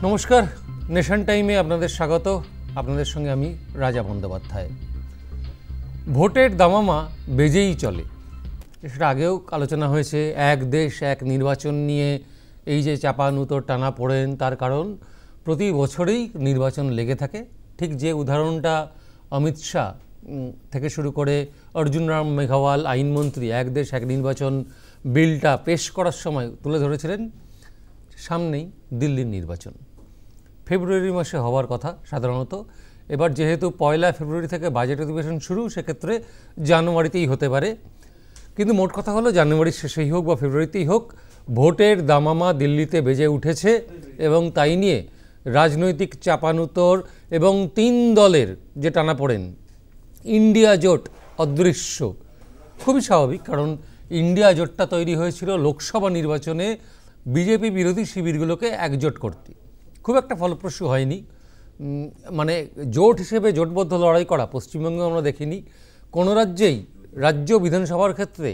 নমস্কার, নেশন টাইমে আপনাদের স্বাগত। আপনাদের সঙ্গে আমি রাজা বন্দ্যোপাধ্যায়। ভোটের দামামা বেজেই চলে, সেটা আগেও আলোচনা হয়েছে। এক দেশ এক নির্বাচন নিয়ে এই যে চাপানুতোর টানা পড়েন, তার কারণ প্রতি বছরেই নির্বাচন লেগে থাকে। ঠিক যে উদাহরণটা অমিত শাহ থেকে শুরু করে অর্জুন রাম মেঘওয়াল আইনমন্ত্রী এক দেশ এক নির্বাচন বিলটা পেশ করার সময় তুলে ধরেছিলেন, সামনেই দিল্লির নির্বাচন ফেব্রুয়ারি মাসে হওয়ার কথা সাধারণত। এবার যেহেতু 1 ফেব্রুয়ারি থেকে বাজেট অধিবেশন শুরু, সেক্ষেত্রে জানুয়ারিতেই হতে পারে। কিন্তু মোট কথা হলো, জানুয়ারির শেষেই হোক বা ফেব্রুয়ারিতেই হোক, ভোটের দামামা দিল্লিতে বেজে উঠেছে এবং তাই নিয়ে রাজনৈতিক চাপানুতোর এবং 3 দলের যে টানাপোড়েন, ইন্ডিয়া জোট অদৃশ্য। খুবই স্বাভাবিক, কারণ ইন্ডিয়া জোটটা তৈরি হয়েছিল লোকসভা নির্বাচনে বিজেপি বিরোধী শিবিরগুলোকে একজোট করতে। খুব একটা ফলপ্রসূ হয়নি। মানে জোট হিসেবে জোটবদ্ধ লড়াই করা পশ্চিমবঙ্গে আমরা দেখিনি। কোনো রাজ্যেই রাজ্য বিধানসভার ক্ষেত্রে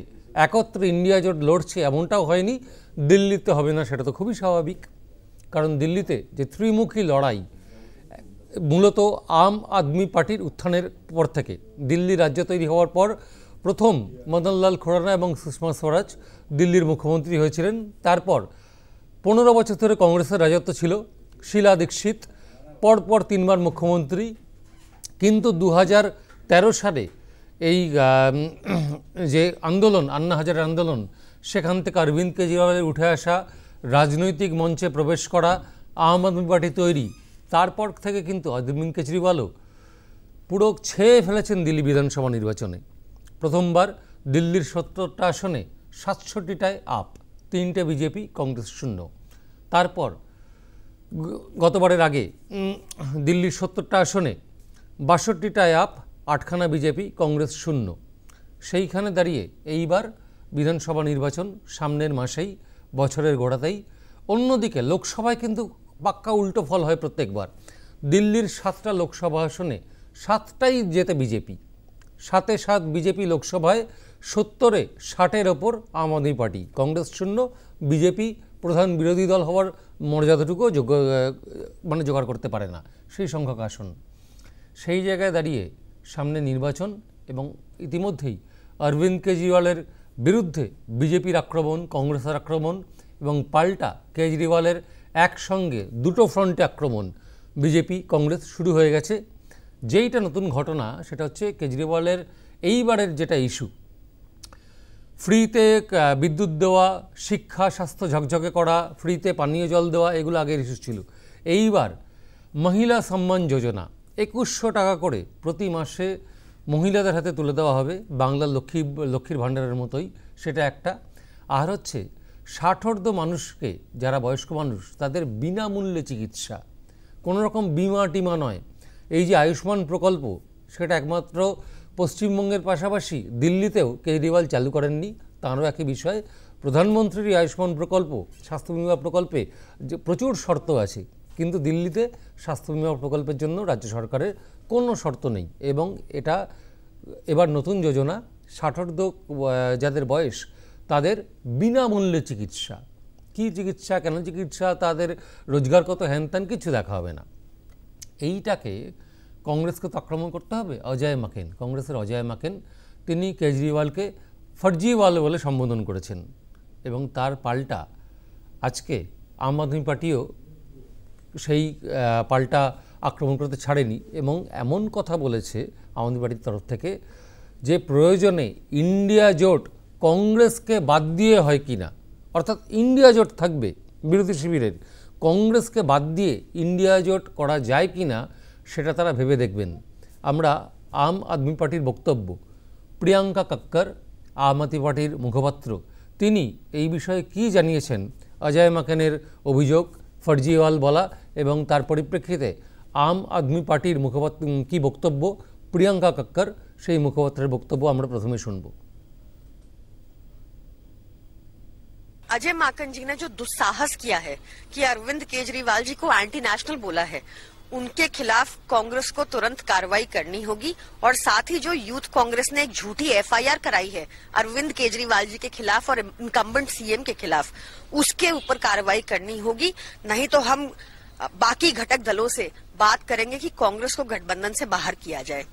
একত্রে ইন্ডিয়া জোট লড়ছে এমনটাও হয়নি। দিল্লিতে হবে না, সেটা তো খুবই স্বাভাবিক, কারণ দিল্লিতে যে ত্রিমুখী লড়াই, মূলত আম আদমি পার্টির উত্থানের পর থেকে, দিল্লি রাজ্য তৈরি হওয়ার পর প্রথম মদনলাল খুরানা এবং সুষমা স্বরাজ দিল্লির মুখ্যমন্ত্রী হয়েছিলেন। তারপর 15 বছর ধরে কংগ্রেসের রাজত্ব ছিল। শীলা দীক্ষিত পরপর 3 বার মুখ্যমন্ত্রী। কিন্তু 2013 সালে এই যে আন্দোলন, আন্না হাজারে আন্দোলন, সেখান থেকে অরবিন্দ কেজরিওয়ালের উঠে আসা, রাজনৈতিক মঞ্চে প্রবেশ করা, আম আদমি পার্টি তৈরি, তারপর থেকে কিন্তু অরবিন্দ কেজরিওয়ালও পুরো ছেয়ে ফেলেছেন দিল্লি বিধানসভা নির্বাচনে। প্রথমবার দিল্লির 70টা আসনে 67টায় আপ, 3টে বিজেপি, কংগ্রেস শূন্য। তারপর গতবারের আগে দিল্লির 70টা আসনে 62টায় আপ, 8খানা বিজেপি, কংগ্রেস শূন্য। সেইখানে দাঁড়িয়ে এইবার বিধানসভা নির্বাচন সামনের মাসেই, বছরের গোড়াতেই। অন্যদিকে লোকসভায় কিন্তু পাক্কা উল্টো ফল হয় প্রত্যেকবার। দিল্লির 7টা লোকসভা আসনে 7টাই জেতে বিজেপি, 7-এ 7 বিজেপি লোকসভায়, 70-এ 60-এর ওপর আম আদমি পার্টি, কংগ্রেস শূন্য। বিজেপি প্রধান বিরোধী দল হওয়ার মর্যাদাটুকুও জোগাড় করতে পারে না সেই সংখ্যক আসন। সেই জায়গায় দাঁড়িয়ে সামনে নির্বাচন, এবং ইতিমধ্যেই অরবিন্দ কেজরিওয়ালের বিরুদ্ধে বিজেপির আক্রমণ, কংগ্রেসের আক্রমণ, এবং পাল্টা কেজরিওয়ালের একসঙ্গে দুটো ফ্রন্টে আক্রমণ বিজেপি কংগ্রেস শুরু হয়ে গেছে। যেইটা নতুন ঘটনা, সেটা হচ্ছে কেজরিওয়ালের এইবারের যেটা ইস্যু, ফ্রিতে বিদ্যুৎ দেওয়া, শিক্ষা স্বাস্থ্য ঝকঝকে করা, ফ্রিতে পানীয় জল দেওয়া, এগুলো আগের ইস্যু ছিল। এইবার মহিলা সম্মান যোজনা, 2100 টাকা করে প্রতি মাসে মহিলাদের হাতে তুলে দেওয়া হবে, বাংলার লক্ষ্মীর ভাণ্ডারের মতোই, সেটা একটা। আর হচ্ছে 60 মানুষকে, যারা বয়স্ক মানুষ, তাদের বিনামূল্যে চিকিৎসা, কোনো রকম বিমা টিমা নয়। এই যে আয়ুষ্মান প্রকল্প, সেটা একমাত্র পশ্চিমবঙ্গের পাশাপাশি দিল্লিতেও কেজরিওয়াল চালু করেননি, তাঁরও একই বিষয়। প্রধানমন্ত্রীর আয়ুষ্মান প্রকল্প, স্বাস্থ্য বিমা প্রকল্পে যে প্রচুর শর্ত আছে, কিন্তু দিল্লিতে স্বাস্থ্য বিমা প্রকল্পের জন্য রাজ্য সরকারের কোনো শর্ত নেই। এবং এটা এবার নতুন যোজনা, 60 যাদের বয়স, তাদের বিনামূল্যে চিকিৎসা। কী চিকিৎসা, কেন চিকিৎসা, তাদের রোজগার কত, হ্যান কিছু দেখা হবে না। এইটাকে কংগ্রেসকে তো আক্রমণ করতে হবে। অজয় মাকেন, কংগ্রেসের অজয় মাকেন, তিনি কেজরিওয়ালকে ফর্জিওয়াল বলে সম্বোধন করেছেন, এবং তার পাল্টা আজকে আম আদমি পার্টিও সেই পাল্টা আক্রমণ করতে ছাড়েনি, এবং এমন কথা বলেছে আম আদমি পার্টির তরফ থেকে যে প্রয়োজনে ইন্ডিয়া জোট কংগ্রেসকে বাদ দিয়ে হয় কি না, অর্থাৎ ইন্ডিয়া জোট থাকবে বিরোধী শিবিরের, কংগ্রেসকে বাদ দিয়ে ইন্ডিয়া জোট করা যায় কি না সেটা তারা ভেবে দেখবেন। আমরা আম আদমি পার্টির বক্তব্য, প্রিয়াঙ্কা কাক্কর আম আদমি পার্টির মুখপাত্র, তিনি এই বিষয়ে কি জানিয়েছেন, অজয় মাকেনের অভিযোগ ফর্জিওয়াল বলা, এবং তার পরিপ্রেক্ষিতে আম আদমি পার্টির মুখপাত্র কি বক্তব্য, প্রিয়াঙ্কা কাক্কর সেই মুখপাত্রের বক্তব্য আমরা প্রথমে শুনব। अजय माकन जी ने जो दुस्साहस किया है कि अरविंद केजरीवाल जी को एंटी नेशनल बोला है, उनके खिलाफ कांग्रेस को तुरंत कार्रवाई करनी होगी। और साथ ही जो यूथ कांग्रेस ने एक झूठी एफआईआर कराई है अरविंद केजरीवाल जी के खिलाफ और इनकम्बेंट सीएम के खिलाफ, उसके ऊपर कार्रवाई करनी होगी। नहीं तो हम बाकी घटक दलों से बात करेंगे कि कांग्रेस को गठबंधन से बाहर किया जाए।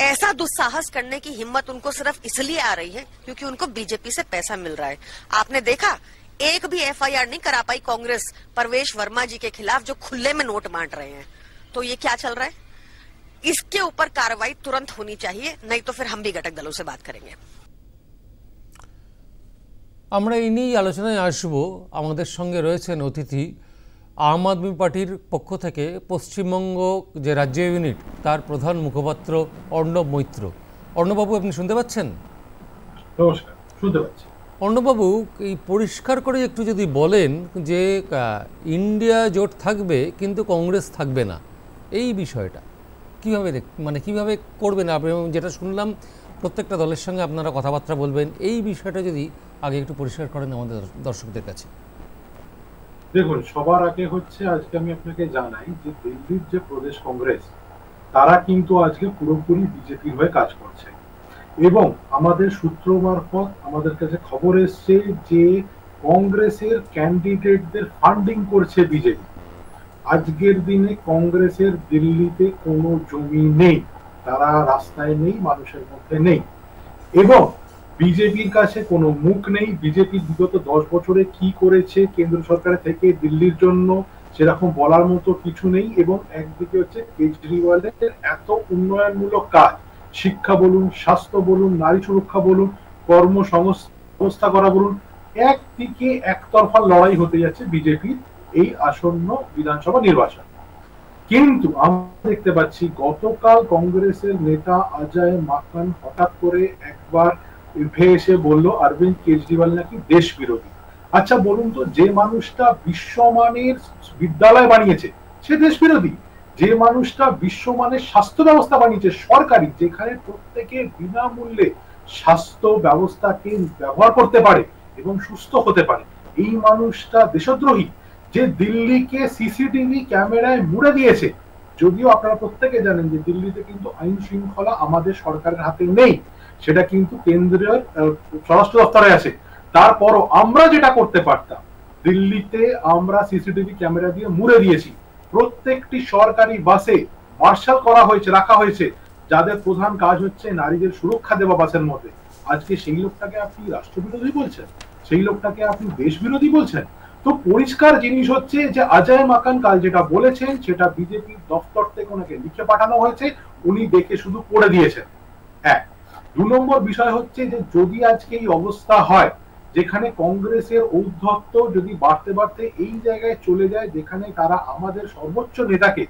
ऐसा दुस्साहस करने की हिम्मत उनको सिर्फ इसलिए आ रही है क्योंकि उनको बीजेपी से पैसा मिल रहा है। आपने देखा एक भी एफआईआर नहीं करा पाई कांग्रेस परवेश वर्मा जी के खिलाफ जो खुले में नोट बांट रहे हैं। तो ये क्या चल रहा है? इसके ऊपर कार्रवाई तुरंत होनी चाहिए, नहीं तो फिर हम भी घटक दलों से बात करेंगे। আমরা এই নিয়েই আলোচনায় আসবো। আমাদের সঙ্গে রয়েছেন অতিথি আম আদমি পার্টির পক্ষ থেকে পশ্চিমবঙ্গ যে রাজ্য ইউনিট তার প্রধান মুখপাত্র অর্ণব মৈত্র। অর্ণববাবু, আপনি শুনতে পাচ্ছেন? নমস্কার, শুনতে পাচ্ছি। অর্ণববাবু, এই পরিষ্কার করে একটু যদি বলেন যে ইন্ডিয়া জোট থাকবে কিন্তু কংগ্রেস থাকবে না, এই বিষয়টা কীভাবে কিভাবে করবেন? আপনি যেটা শুনলাম প্রত্যেকটা দলের সঙ্গে আপনারা কথাবার্তা বলবেন, এই বিষয়টা যদি আগে একটু পরিষ্কার করেন আমাদের দর্শকদের কাছে। দেখুন, সবার আগে হচ্ছে আজকে আমি আপনাকে জানাই যে দিল্লির যে প্রদেশ কংগ্রেস তারা কিন্তু আজকে পুরোপুরি বিজেপির হয়ে কাজ করছে এবং আমাদের সূত্র মারফত আমাদের কাছে খবর এসছে যে কংগ্রেসের ক্যান্ডিডেটদের ফান্ডিং করছে বিজেপি। আজকের দিনে কংগ্রেসের দিল্লিতে কোনো জমি নেই, তারা রাস্তায় নেই, মানুষের মধ্যে নেই এবং বিজেপির কাছে কোনো মুখ নেই। বিজেপি বিগত 10 বছরে কি করেছে কেন্দ্র সরকার থেকে দিল্লির জন্য সেরকম বলার মতো কিছু নেই এবং একদিকে হচ্ছে কেজরিওয়ালের এত উন্নয়নমূলক কাজ, শিক্ষা বলুন, স্বাস্থ্য বলুন, নারী সুরক্ষা বলুন, কর্মসংস্থা করা বলুন, একদিকে একতরফা লড়াই হতে যাচ্ছে বিজেপির এই আসন্ন বিধানসভা নির্বাচন। কিন্তু আমরা দেখতে পাচ্ছি গতকাল কংগ্রেসের নেতা অজয় মাকান হঠাৎ করে একবার উঠে এসে বলল অরবিন্দ কেজরিওয়াল নাকি দেশ বিরোধী। আচ্ছা বলুন তো, যে মানুষটা বিশ্বমানের বিদ্যালয় বানিয়েছে সে দেশ বিরোধী? যে মানুষটা বিশ্বমানের স্বাস্থ্য ব্যবস্থা বানিয়েছে সরকারি, যেখানে প্রত্যেকে বিনামূল্যে স্বাস্থ্য ব্যবস্থাকে ব্যবহার করতে পারে এবং সুস্থ হতে পারে, এই মানুষটা দেশদ্রোহী? যে দিল্লিকে সিসিটিভি ক্যামেরায় মুড়ে দিয়েছে, যদিও আপনারা প্রত্যেকে জানেন যে দিল্লিতে কিন্তু আইন শৃঙ্খলা আমাদের সরকারের হাতে নেই, সেটা কিন্তু কেন্দ্রীয় স্বরাষ্ট্র দপ্তরে আছে। তারপরও আমরা যেটা করতে পারতাম, দিল্লিতে আমরা সিসিটিভি ক্যামেরা দিয়ে মুড়ে দিয়েছি। প্রত্যেকটি সরকারি বাসে মার্শাল করা হয়েছে, রাখা হয়েছে, যাদের প্রধান কাজ হচ্ছে নারীদের সুরক্ষা দেওয়া বাসের মধ্যে। আজকে সেই লোকটাকে আপনি রাষ্ট্রবিরোধী বলছেন, সেই লোকটাকে আপনি দেশ বিরোধী বলছেন। তো পরিষ্কার জিনিস হচ্ছে যে অজয় মাকান কাল যেটা বলেছেন সেটা বিজেপির দপ্তর থেকে ওনাকে লিখে পাঠানো হয়েছে, উনি দেখে শুধু পড়ে দিয়েছেন। হ্যাঁ, 2 নম্বর বিষয় হচ্ছে যে যদি আজকে এই অবস্থা হয় যেখানে কংগ্রেসের ঔদ্ধত্য যদি বাড়তে বাড়তে এই জায়গায় চলে যায় যেখানে তারা আমাদের সর্বোচ্চ নেতাকে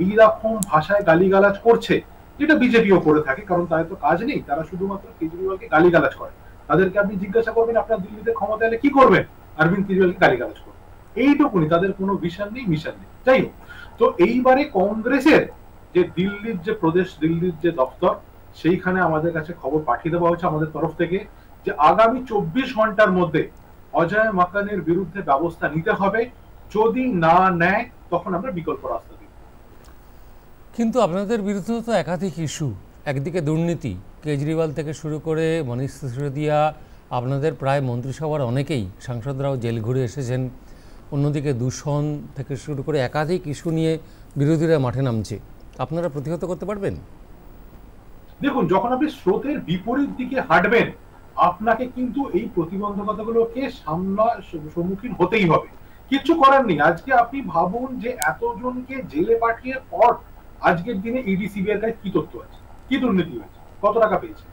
এইরকম ভাষায় গালিগালাজ করছে, যেটা বিজেপিও করে থাকে, কারণ তাদের তো কাজ নেই, তারা শুধুমাত্র কেজরিওয়ালকে গালিগালাজ করে। তাদেরকে আপনি জিজ্ঞাসা করবেন আপনার দিল্লিতে ক্ষমতা এলে কি করবেন, অরবিন্দ কেজরিওয়ালকে গালিগালাজ করবেন, এইটুকুনি, তাদের কোনো ভিশন নেই, মিশন নেই। যাই হোক, তো এইবারে কংগ্রেসের যে দিল্লির যে প্রদেশ, দিল্লির যে দপ্তর, সেইখানে আমাদের কাছে খবর পাঠিয়ে দেওয়া হচ্ছে আমাদের তরফ থেকে যে আগামী 24 ঘন্টার মধ্যে অজয় মাকানের বিরুদ্ধে ব্যবস্থা নিতে হবে, যদি না নেয় তখন আমরা বিকল্প রাস্তা দিব। কিন্তু আপনাদের বিরুদ্ধে তো একাধিক ইস্যু, একদিকে দুর্নীতি, কেজরিওয়াল থেকে শুরু করে মনীষ সিসোদিয়া, আপনাদের প্রায় মন্ত্রিসভার অনেকেই সাংসদরাও জেল ঘুরে এসেছেন, অন্যদিকে দূষণ থেকে শুরু করে একাধিক ইস্যু নিয়ে বিরোধীরা মাঠে নামছে, আপনারা প্রতিহত করতে পারবেন? দেখুন, যখন আপনি স্রোতের বিপরীত দিকে হাঁটবেন আপনাকে কিন্তু এই প্রতিবন্ধকতাগুলোকে সম্মুখীন হতেই হবে, কিছু করার নেই। আজকে আপনি ভাবুন যে এতজনকে জেলে পাঠিয়ে পর আজকের দিনে ইডি সিবিআই কাছে কি তথ্য আছে, কি দুর্নীতি হয়েছে, কত টাকা পেয়েছে,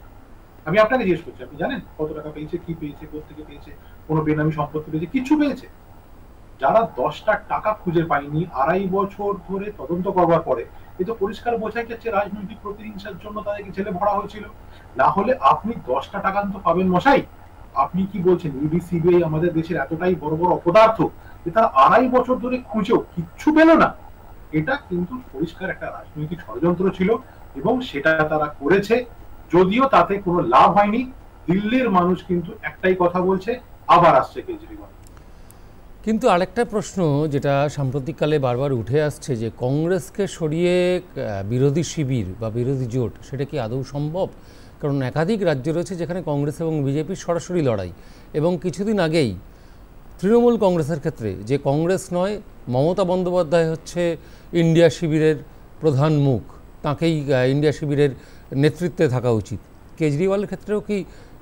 আমি আপনাকে জিজ্ঞেস করছি, আপনি জানেন কত টাকা পেয়েছে, কি পেয়েছে, কোথেকে পেয়েছে, কোনো বেনামি সম্পত্তি পেয়েছে, কিছু পেয়েছে? যারা 10টা টাকা খুঁজে পায়নি 2.5 বছর ধরে তদন্ত করবার পরে, এ তো পরিষ্কার বোঝাই যাচ্ছে রাজনৈতিক প্রতিহিংসার জন্য তাদেরকে জেলে ভরা হয়েছিল। না হলে আপনি 10টা টাকা তো পাবেন মশাই। আপনি কি বলছেন ইডি সিবিআই আমাদের দেশের এতটাই বড় বড় অপদার্থ যে তারা 2.5 বছর ধরে খুঁজেও কিচ্ছু পেল না? এটা কিন্তু পরিষ্কার একটা রাজনৈতিক ষড়যন্ত্র ছিল এবং সেটা তারা করেছে, যদিও তাতে কোনো লাভ হয়নি। দিল্লির মানুষ কিন্তু একটাই কথা বলছে, আবার আসছে কেজরিওয়াল। কিন্তু আরেকটা প্রশ্ন যেটা সাম্প্রতিককালে বারবার উঠে আসছে, যে কংগ্রেসকে সরিয়ে বিরোধী শিবির বা বিরোধী জোট, সেটা কি আদৌ সম্ভব? কারণ একাধিক রাজ্য রয়েছে যেখানে কংগ্রেস এবং বিজেপির সরাসরি লড়াই, এবং কিছুদিন আগেই তৃণমূল কংগ্রেসের ক্ষেত্রে যে কংগ্রেস নয়, মমতা বন্দ্যোপাধ্যায় হচ্ছে ইন্ডিয়া শিবিরের প্রধান মুখ, তাঁকেই ইন্ডিয়া শিবিরের নেতৃত্বে থাকা উচিত। কেজরিওয়ালের ক্ষেত্রেও কি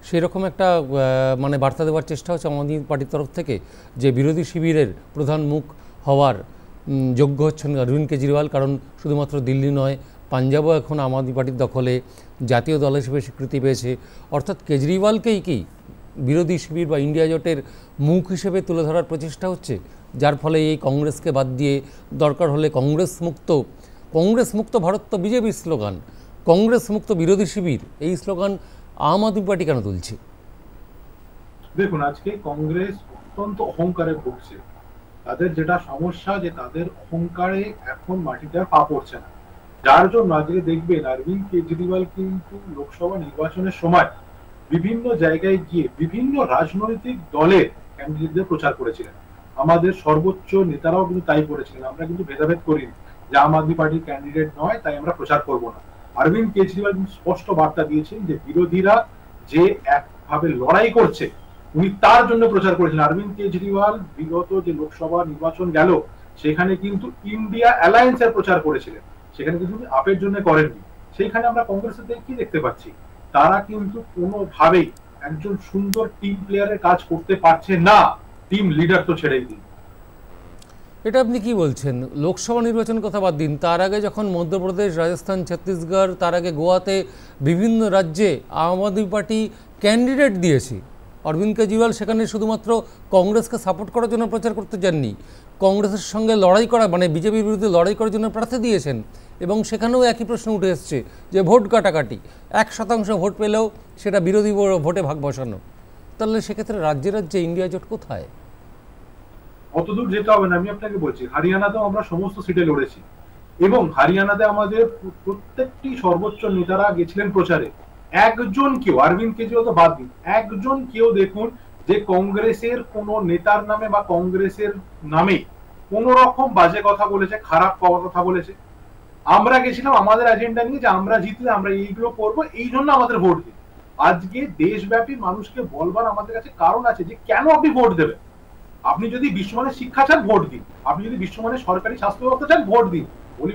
সেরকম একটা মানে বার্তা দেওয়ার চেষ্টা হচ্ছে আম আদমি পার্টির তরফ থেকে, যে বিরোধী শিবিরের প্রধান মুখ হওয়ার যোগ্য হচ্ছেন অরবিন্দ কেজরিওয়াল? কারণ শুধুমাত্র দিল্লি নয়, পাঞ্জাবও এখন আম আদমি পার্টির দখলে, জাতীয় দল হিসেবে স্বীকৃতি পেয়েছে। অর্থাৎ কেজরিওয়ালকেই কি বিরোধী শিবির বা ইন্ডিয়া জোটের মুখ হিসেবে তুলে ধরার প্রচেষ্টা হচ্ছে, যার ফলে এই কংগ্রেসকে বাদ দিয়ে দরকার হলে কংগ্রেস মুক্ত ভারত তো বিজেপির স্লোগান, কংগ্রেস মুক্ত বিরোধী শিবির, এই স্লোগান আম আদমি পার্টি কেন তুলছে? দেখুন, আজকে কংগ্রেস অত্যন্ত অহংকারে ভুগছে। তাদের যেটা সমস্যা, যে তাদের অহংকারে এখন মাটিতে পা পড়ছে না, যার জন্য আজকে দেখবেন অরবিন্দ কেজরিওয়াল কিন্তু লোকসভা নির্বাচনের সময় বিভিন্ন জায়গায় গিয়ে বিভিন্ন রাজনৈতিক দলের ক্যান্ডিডেটদের প্রচার করেছিলেন। আমাদের সর্বোচ্চ নেতারাও কিন্তু তাই করেছিলেন। আমরা কিন্তু ভেদাভেদ করিনি যে আম আদমি পার্টির ক্যান্ডিডেট নয় তাই আমরা প্রচার করব না। অরবিন্দ কেজরিওয়াল কিন্তু স্পষ্ট বার্তা দিয়েছেন যে বিরোধীরা যে একভাবে লড়াই করছে উনি তার জন্য প্রচার করেছেন। অরবিন্দ কেজরিওয়াল বিগত যে লোকসভা নির্বাচন গেল সেখানে কিন্তু ইন্ডিয়া অ্যালায়েন্সের প্রচার করেছিলেন, সেখানে কিন্তু আপের জন্য করেননি। সেইখানে আমরা কংগ্রেসের কি দেখতে পাচ্ছি, তারা কিন্তু কোনোভাবেই একজন সুন্দর টিম প্লেয়ারের কাজ করতে পারছে না, টিম লিডার তো ছেড়েই দিন। এটা আপনি কি বলছেন? লোকসভা নির্বাচন কথা বাদ দিন, তার আগে যখন মধ্যপ্রদেশ, রাজস্থান, ছত্তিশগড়, তার আগে গোয়াতে বিভিন্ন রাজ্যে আম আদমি পার্টি ক্যান্ডিডেট দিয়েছে, অরবিন্দ কেজরিওয়াল সেখানে শুধুমাত্র কংগ্রেসকে সাপোর্ট করার জন্য প্রচার করতে যাননি, কংগ্রেসের সঙ্গে লড়াই করা মানে বিজেপির বিরুদ্ধে লড়াই করার জন্য প্রার্থী দিয়েছেন। এবং সেখানেও একই প্রশ্ন উঠে এসছে যে ভোট কাটাকাটি, 1% ভোট পেলেও সেটা বিরোধী ভোটে ভাগ বসানো। তাহলে সেক্ষেত্রে রাজ্যে রাজ্যে ইন্ডিয়া জোট কোথায়? অতদূর যেতে হবে না, আমি আপনাকে বলছি হরিয়ানাতেও আমরা সমস্ত সিটে লড়েছি এবং হরিয়ানাতে আমাদের প্রত্যেকটি সর্বোচ্চ নেতারা গেছিলেন প্রচারে। একজন কেউ, অরবিন্দ কেজরিওয়াল তো বাদ দিন, একজন কেউ দেখুন যে কংগ্রেসের কোন নেতার নামে বা কংগ্রেসের নামে কোন রকম বাজে কথা বলেছে, খারাপ কথা বলেছে? আমরা গেছিলাম আমাদের এজেন্ডা নিয়ে যে আমরা জিতলে আমরা এইগুলো করবো, এই জন্য আমাদের ভোট দিন। আজকে দেশব্যাপী মানুষকে বলবার আমাদের কাছে কারণ আছে যে কেন আপনি ভোট দেবেন। আপনি যদি বিশ্বমানের শিক্ষা চান ভোট দিন, আপনি যদি বিশ্বমানের সরকারি স্বাস্থ্য ব্যবস্থা চান ভোট দিন,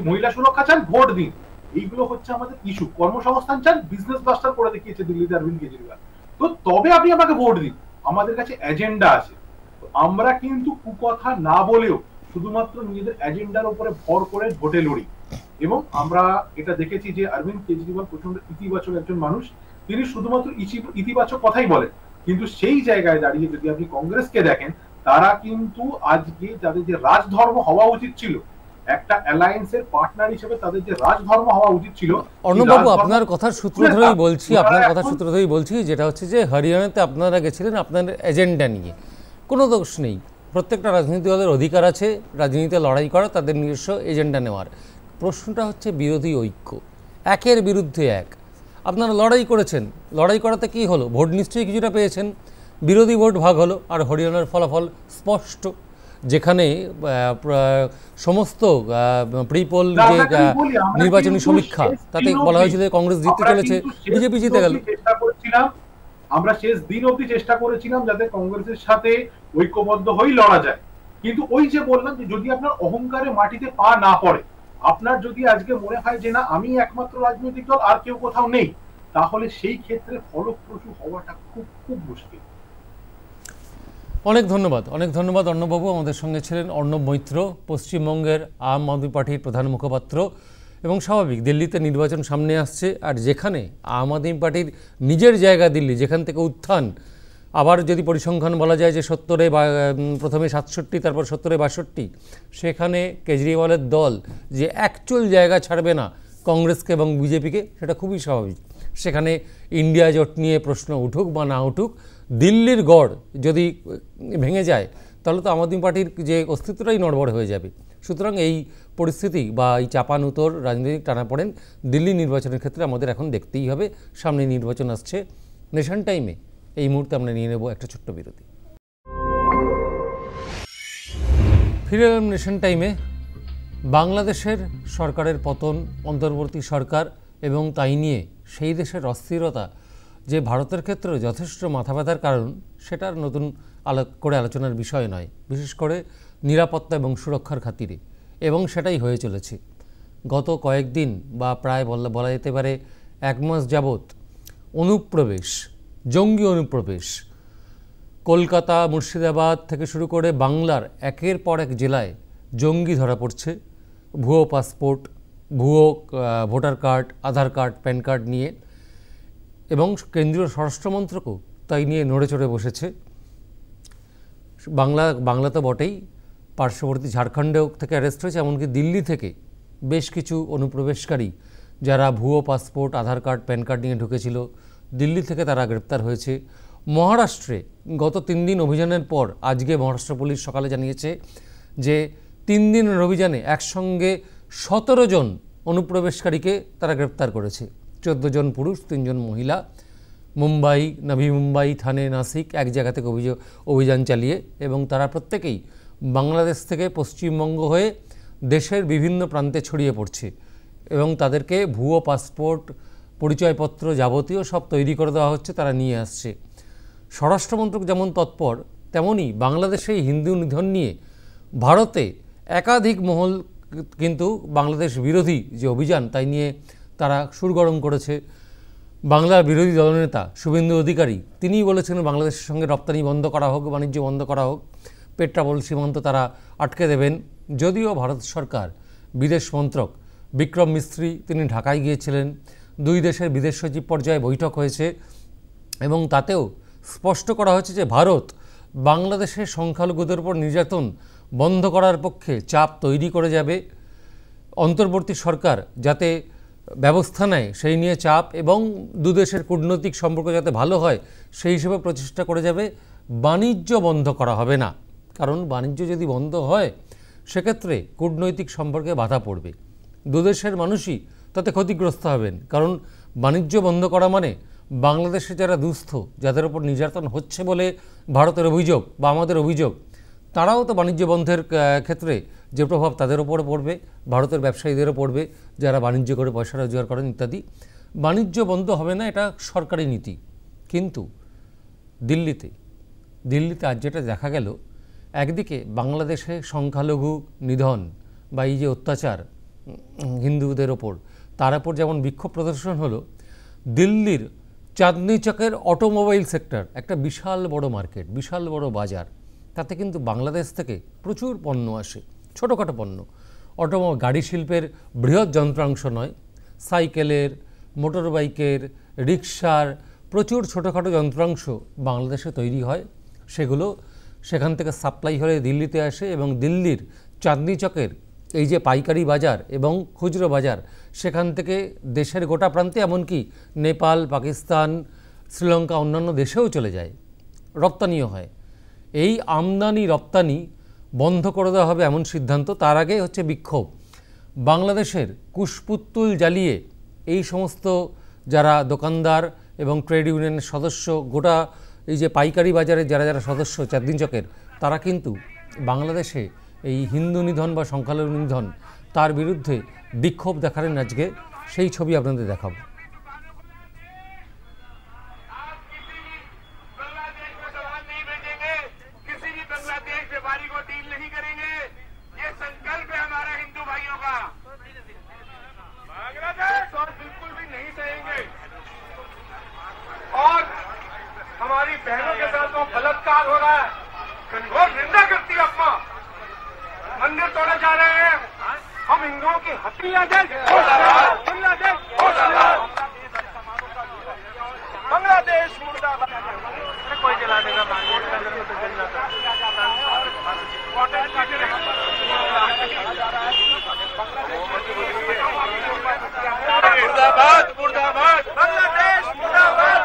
মহিলা সুরক্ষা চান ভোট দিন। এইগুলো হচ্ছে আমাদের ইস্যু। কর্মসংস্থান চান, বিজনেস বাস্টার করে দেখিয়েছে দিল্লিতে অরবিন্দ কেজরিওয়াল, তো তবে আপনি আমাকে ভোট দিন। আমাদের কাছে এজেন্ডা আছে। আমরা কিন্তু কুকথা না বলেও শুধুমাত্র নিজেদের এজেন্ডার উপরে ভর করে ভোটে লড়ি এবং আমরা এটা দেখেছি যে অরবিন্দ কেজরিওয়াল প্রচন্ড ইতিবাচক একজন মানুষ, তিনি শুধুমাত্র ইতিবাচক কথাই বলেন। কিন্তু সেই জায়গায় দাঁড়িয়ে যদি আপনি কংগ্রেসকে দেখেন, তারা কিন্তু আজকে তাদের যে রাজধর্ম হওয়া উচিত ছিল, একটা অ্যালায়েন্সের পার্টনার হিসেবে তাদের যে রাজধর্ম হওয়া উচিত ছিল। অর্ণববাবু, আপনার কথার সূত্র ধরেই বলছি, যেটা হচ্ছে যে হরিয়ানাতে আপনারা গেছিলেন আপনার এজেন্ডা নিয়ে, কোনো দোষ নেই, প্রত্যেকটা রাজনৈতিক দলের অধিকার আছে রাজনীতিতে লড়াই করা, তাদের নিজস্ব এজেন্ডা নেওয়ার। প্রশ্নটা হচ্ছে বিরোধী ঐক্য, একের বিরুদ্ধে এক। আপনারা লড়াই করেছেন, লড়াই করাতে কি হলো? ভোট নিশ্চয়ই কিছুটা পেয়েছেন, বিরোধী ভোট ভাগ হলো। আর হরিয়ানার ফলাফল স্পষ্ট, যেখানে সমস্ত প্রিপোল যে নির্বাচনী সমীক্ষা তাতে বলা হয়েছিল কংগ্রেস জিততে চলেছে, বিজেপি জিতে গেল। আমরা শেষ দিন অবধি চেষ্টা করেছিলাম যাতে কংগ্রেসের সাথে ঐক্যবদ্ধ হয়ে লড়া যায়, কিন্তু ওই যে বললাম যে যদি আপনার অহংকারে মাটিতে পা না পড়ে, আপনার যদি আজকে মনে হয় যে না আমি একমাত্র রাজনৈতিক দল আর কেউ কোথাও নেই, তাহলে সেই ক্ষেত্রে ফলপ্রসূ হওয়াটা খুব খুব মুশকিল। অনেক ধন্যবাদ অর্ণববাবু। আমাদের সঙ্গে ছিলেন অর্ণব মৈত্র, পশ্চিমবঙ্গের আম আদমি পার্টির প্রধান মুখপাত্র। এবং স্বাভাবিক, দিল্লিতে নির্বাচন সামনে আসছে, আর যেখানে আম আদমি পার্টির নিজের জায়গা দিল্লি, যেখান থেকে উত্থান, আবার যদি পরিসংখ্যান বলা যায় যে 70-এ প্রথমে 67, তারপর 70-এ 62, সেখানে কেজরিওয়ালের দল যে অ্যাকচুয়াল জায়গা ছাড়বে না কংগ্রেসকে এবং বিজেপিকে, সেটা খুবই স্বাভাবিক। সেখানে ইন্ডিয়া জোট নিয়ে প্রশ্ন উঠুক বা না উঠুক, দিল্লির গড় যদি ভেঙে যায় তাহলে তো আম আদমি পার্টির যে অস্তিত্বটাই নড়বড় হয়ে যাবে। সুতরাং এই পরিস্থিতি বা এই চাপানুতোর রাজনৈতিক টানাপোড়েন দিল্লি নির্বাচনের ক্ষেত্রে আমাদের এখন দেখতেই হবে। সামনে নির্বাচন আসছে। নেশন টাইমে এই মুহূর্তে আমরা নিয়ে নেব একটা ছোট্ট বিরতি। ফিরে এলাম নেশন টাইমে। বাংলাদেশের সরকারের পতন, অন্তর্বর্তী সরকার এবং তাই নিয়ে সেই দেশের অস্থিরতা যে ভারতের ক্ষেত্রে যথেষ্ট মাথা ব্যথার কারণ, সেটার নতুন করে আলোচনার বিষয় নয়, বিশেষ করে নিরাপত্তা এবং সুরক্ষার খাতিরে, এবং সেটাই হয়ে চলেছে। গত কয়েকদিন বা প্রায় বলা যেতে পারে 1 মাস যাবৎ অনুপ্রবেশ, জঙ্গি অনুপ্রবেশ কলকাতা, মুর্শিদাবাদ থেকে শুরু করে বাংলার একের পর এক জেলায় জঙ্গি ধরা পড়ছে ভুয়ো পাসপোর্ট, ভুয়ো ভোটার কার্ড, আধার কার্ড, প্যান কার্ড নিয়ে, এবং কেন্দ্রীয় স্বরাষ্ট্রমন্ত্রকও তাই নিয়ে নড়ে চড়ে বসেছে। বাংলা তো বটেই, পার্শ্ববর্তী ঝাড়খণ্ডেও থেকে অ্যারেস্ট হয়েছে, এমনকি দিল্লি থেকে বেশ কিছু অনুপ্রবেশকারী যারা ভুয়ো পাসপোর্ট, আধার কার্ড, প্যান কার্ড নিয়ে ঢুকেছিল, দিল্লি থেকে তারা গ্রেপ্তার হয়েছে। মহারাষ্ট্রে গত 3 দিন অভিযানের পর আজকে মহারাষ্ট্র পুলিশ সকালে জানিয়েছে যে 3 দিনের অভিযানে একসঙ্গে 17 জন অনুপ্রবেশকারীকে তারা গ্রেপ্তার করেছে। 14 জন পুরুষ, 3 জন মহিলা। মুম্বাই, নভি মুম্বাই, থানে, নাসিক এক জায়গা থেকে অভিযান চালিয়ে, এবং তারা প্রত্যেকেই বাংলাদেশ থেকে পশ্চিমবঙ্গ হয়ে দেশের বিভিন্ন প্রান্তে ছড়িয়ে পড়ছে, এবং তাদেরকে ভুয়ো পাসপোর্ট, পরিচয়পত্র যাবতীয় সব তৈরি করে দেওয়া হচ্ছে, তারা নিয়ে আসছে। স্বরাষ্ট্রমন্ত্রক যেমন তৎপর, তেমনই বাংলাদেশে হিন্দু নিধন নিয়ে ভারতে একাধিক মহল কিন্তু বাংলাদেশ বিরোধী যে অভিযান তাই নিয়ে তারা সুরগরম করেছে। বাংলার বিরোধী দলনেতা শুভেন্দু অধিকারী তিনিই বলেছেন বাংলাদেশের সঙ্গে রপ্তানি বন্ধ করা হোক, বাণিজ্য বন্ধ করা হোক, পেট্রাপোল সীমান্ত তারা আটকে দেবেন। যদিও ভারত সরকার বিদেশ মন্ত্রক বিক্রম মিস্ত্রি তিনি ঢাকায় গিয়েছিলেন, 2 দেশের বিদেশ সচিব পর্যায়ে বৈঠক হয়েছে, এবং তাতেও স্পষ্ট করা হয়েছে যে ভারত বাংলাদেশের সংখ্যালঘুদের উপর নির্যাতন বন্ধ করার পক্ষে চাপ তৈরি করে যাবে, অন্তর্বর্তী সরকার যাতে ব্যবস্থা নেয় সেই নিয়ে চাপ, এবং 2 দেশের কূটনৈতিক সম্পর্ক যাতে ভালো হয় সেই হিসেবে প্রচেষ্টা করে যাবে। বাণিজ্য বন্ধ করা হবে না, কারণ বাণিজ্য যদি বন্ধ হয় সেক্ষেত্রে কূটনৈতিক সম্পর্কে বাধা পড়বে, 2 দেশের মানুষই তাতে ক্ষতিগ্রস্ত হবেন। কারণ বাণিজ্য বন্ধ করা মানে বাংলাদেশে যারা দুস্থ, যাদের উপর নির্যাতন হচ্ছে বলে ভারতের অভিযোগ বা আমাদের অভিযোগ, তারাও তো বাণিজ্য বন্ধের ক্ষেত্রে যে প্রভাব তাদের উপরে পড়বে, ভারতের ব্যবসায়ীদেরও পড়বে যারা বাণিজ্য করে পয়সা রোজগার করেন ইত্যাদি। বাণিজ্য বন্ধ হবে না, এটা সরকারি নীতি। কিন্তু দিল্লিতে আজ যেটা দেখা গেল, একদিকে বাংলাদেশে সংখ্যালঘু নিধন বা এই যে অত্যাচার হিন্দুদের ওপর, তার উপর যেমন বিক্ষোভ প্রদর্শন হলো, দিল্লির চাঁদনি চকের অটোমোবাইল সেক্টর একটা বিশাল বড় মার্কেট, বিশাল বড় বাজার, তাতে কিন্তু বাংলাদেশ থেকে প্রচুর পণ্য আসে, ছোটোখাটো পণ্য, গাড়ি শিল্পের বৃহৎ যন্ত্রাংশ নয়, সাইকেলের, মোটর বাইকের, রিক্সার প্রচুর ছোটোখাটো যন্ত্রাংশ বাংলাদেশে তৈরি হয়, সেগুলো সেখান থেকে সাপ্লাই হয়ে দিল্লিতে আসে, এবং দিল্লির চাঁদনি চকের এই যে পাইকারি বাজার এবং খুচরো বাজার, সেখান থেকে দেশের গোটা প্রান্তে, এমনকি নেপাল, পাকিস্তান, শ্রীলঙ্কা, অন্যান্য দেশেও চলে যায়, রপ্তানিও হয়। এই আমদানি রপ্তানি বন্ধ করে দেওয়া হবে এমন সিদ্ধান্ত। তার আগে হচ্ছে বিক্ষোভ। বাংলাদেশের কুশপুত্তুল জ্বালিয়ে এই সমস্ত যারা দোকানদার এবং ট্রেড ইউনিয়নের সদস্য, গোটা এই যে পাইকারি বাজারের যারা সদস্য চাঁদনি চকের, তারা কিন্তু বাংলাদেশে এই হিন্দু নিধন বা সংখ্যালঘু নিধন তার বিরুদ্ধে বিক্ষোভ দেখালেন আজকে। সেই ছবি আপনাদের দেখাবো। हमारी बहनों के साथ वो बलात्कार हो रहा है, घनघोर निंदा करती है अपना। मंदिर तोड़े जा रहे हैं, हम हिंदुओं की हत्या बांग्लादेश मुर्दाबाद। कोई जला देगा मुर्दाबाद, मुर्दाबाद, बांग्लादेश मुर्दाबाद,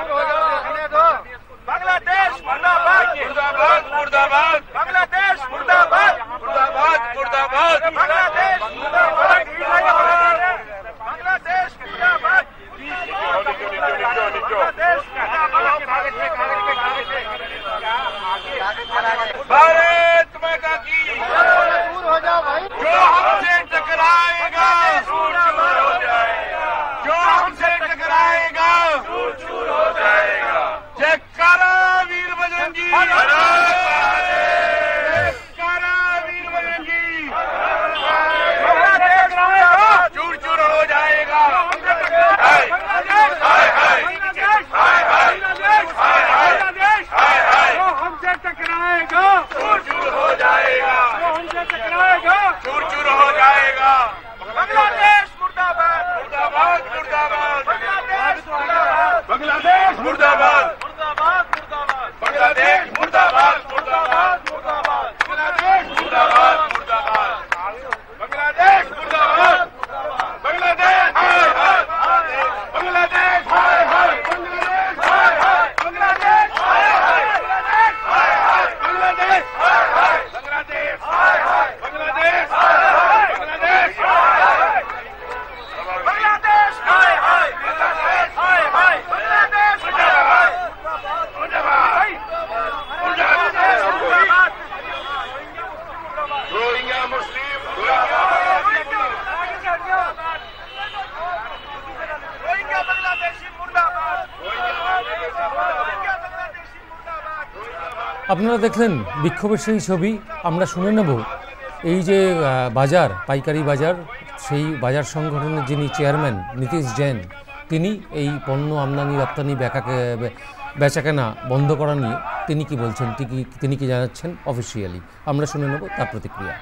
बांग्लादेश मुर्दाबाद, मुर्दाबाद, मुर्दाबाद, बांग्लादेश मुर्दाबाद, मुर्दाबाद, मुर्दाबाद, बांग्लादेश मुर्दाबाद, बांग्लादेश मुर्दाबाद। আপনারা দেখলেন বিক্ষোভের সেই ছবি। আমরা শুনে নেব এই যে বাজার, পাইকারি বাজার, সেই বাজার সংগঠনের যিনি চেয়ারম্যান নীতিশ জৈন, তিনি এই পণ্য আমদানি রপ্তানি বেচাকেনা বন্ধ করা নিয়ে তিনি কি বলছেন, তিনি কি জানাচ্ছেন অফিসিয়ালি, আমরা শুনে নেব তার প্রতিক্রিয়া।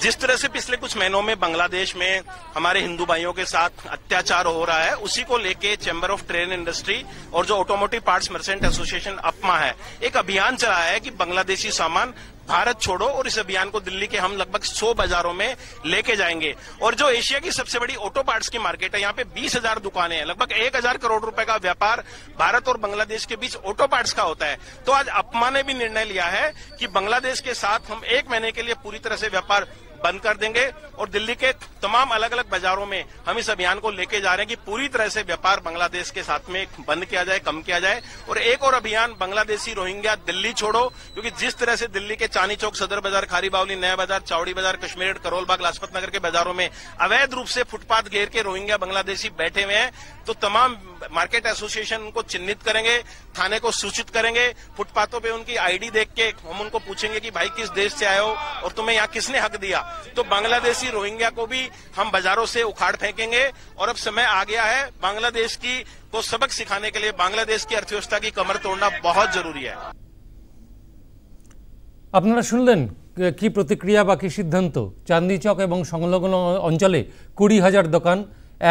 जिस तरह से पिछले कुछ महीनों में बांग्लादेश में हमारे हिंदू भाइयों के साथ अत्याचार हो रहा है, उसी को लेके चैम्बर ऑफ ट्रेड इंडस्ट्री और जो ऑटोमोटिव पार्ट्स मर्चेंट एसोसिएशन अपमा है, एक अभियान चलाया है कि बांग्लादेशी सामान भारत छोड़ो, और इस अभियान को दिल्ली के हम लगभग 100 बाजारों में लेके जाएंगे। और जो एशिया की सबसे बड़ी ऑटो पार्ट्स की मार्केट है, यहाँ पे 20,000 दुकानें हैं, लगभग 1,000 करोड़ रुपए का व्यापार भारत और बांग्लादेश के बीच ऑटो पार्ट्स का होता है। तो आज अपमा ने भी निर्णय लिया है कि बांग्लादेश के साथ हम 1 महीने के लिए पूरी तरह से व्यापार बंद कर देंगे, और दिल्ली के तमाम अलग अलग बाजारों में हम इस अभियान को लेके जा रहे हैं कि पूरी तरह से व्यापार बांग्लादेश के साथ में बंद किया जाए, कम किया जाए। और एक और अभियान बांग्लादेशी रोहिंग्या दिल्ली छोड़ो, क्योंकि जिस तरह से दिल्ली के चांदनी चौक, सदर बाजार, खारी बावली, नया बाजार, चावड़ी बाजार, कश्मीर, करोल बाग, लाजपत नगर के बाजारों में अवैध रूप से फुटपाथ घेर के रोहिंग्या बांग्लादेशी बैठे हुए हैं, तो तमाम मार्केट एसोसिएशन उनको चिन्हित करेंगे, थाने को सूचित करेंगे, फुटपाथों पे उनकी आईडी देख के हम उनको पूछेंगे कि भाई किस देश से आए हो और तुम्हें यहाँ किसने हक दिया। तो बांग्लादेशी रोहिंग्या को भी हम बाजारों से उखाड़ फेंकेंगे। और अब समय आ गया है बांग्लादेश की को सबक सिखाने के लिए बांग्लादेश की अर्थव्यवस्था की कमर तोड़ना बहुत जरूरी है। আপনারা শুনলেন কি প্রতিক্রিয়া বা কি সিদ্ধান্ত। চাঁদনি চক এবং সংলগ্ন অঞ্চলে 20,000 দোকান,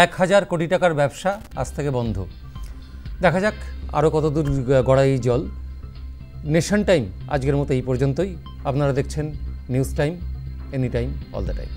1,000 কোটি টাকার ব্যবসা আজ থেকে বন্ধ। দেখা যাক আরও কতদূর গড়ায় এই জল। নেশন টাইম আজকের মতো এই পর্যন্তই। আপনারা দেখছেন news time, any time, all the time.